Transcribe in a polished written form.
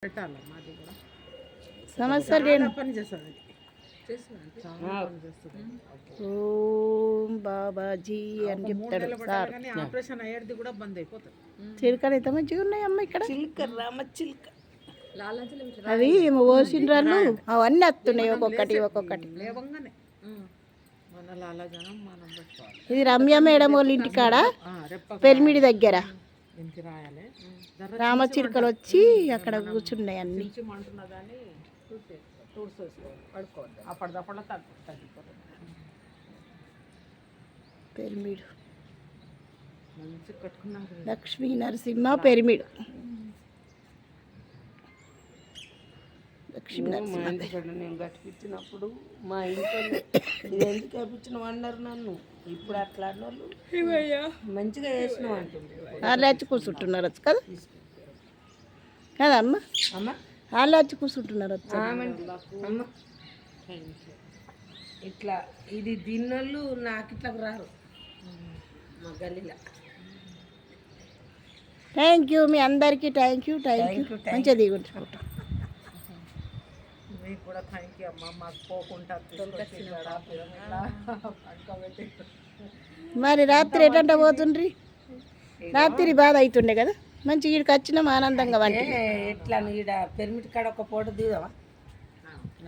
పెట్టాలి మాది కూడా సమస్య పని చేస్తుంది ఓం బాబాజీ అని చెప్తాడు సార్. ఆపరేషన్ అయ్యేది కూడా బంద్ అయిపోతుంది. చిలుకలు ఎంత మంచిగా ఉన్నాయి అమ్మ ఇక్కడ. చిలుక రామ చిలుక అవి ఓసిండ్రాళ్ళు అవన్నీ వస్తున్నాయి ఒక్కొక్కటి ఒక్కొక్కటి. లేవంగానే మన లాలా జనం మనం పెట్టుకోవాలి. ఇది రమ్య మేడం వాళ్ళ ఇంటికాడ పెరిమిడి దగ్గర ఇంటికి రాయాలి. రామ చిలుకలు వచ్చి అక్కడ కూర్చున్నాయి అన్ని. అంటున్నదాన్ని టూర్స్ వేసుకోవాలి, పడుకోవద్దు. అప్పటిదప్పుడు తగ్గిపోతుంది. పెరిమిడు మంచి కట్టుకున్నాం. లక్ష్మీ నరసింహ పెరిమిడు. మా ఇంటికాడ నేను కట్టిపించినప్పుడు మా ఇంట్లో ఇది ఎందుకు కట్టించినావు అన్నారు నన్ను. ఇప్పుడు అట్లా అన్నోళ్ళు మంచిగా చేసినావు అంటుంది. వాళ్ళు వచ్చి కూర్చుంటున్నారు కదా కదా అమ్మ. అమ్మ వాళ్ళు వచ్చి కూర్చుంటున్నారు. అమ్మ ఇట్లా ఇది తిన్నోళ్ళు నాకు ఇట్లా రారు మా గల్లీలో. థ్యాంక్ యూ మీ అందరికీ. థ్యాంక్ యూ మంచిగా దిగుంటుకుంటాం. మీకు కూడా థ్యాంక్ యూ అమ్మ. మాకు పోకుండా మరి రాత్రి ఎటంట పోతుండ్రి? రాత్రి బాధ అవుతుండే కదా. మంచిగా ఇక్కడికి వచ్చినాం ఆనందంగా. వంట ఎట్లా ఈడ పెరిమిటి కాడ ఒక పూట దిగుదామా?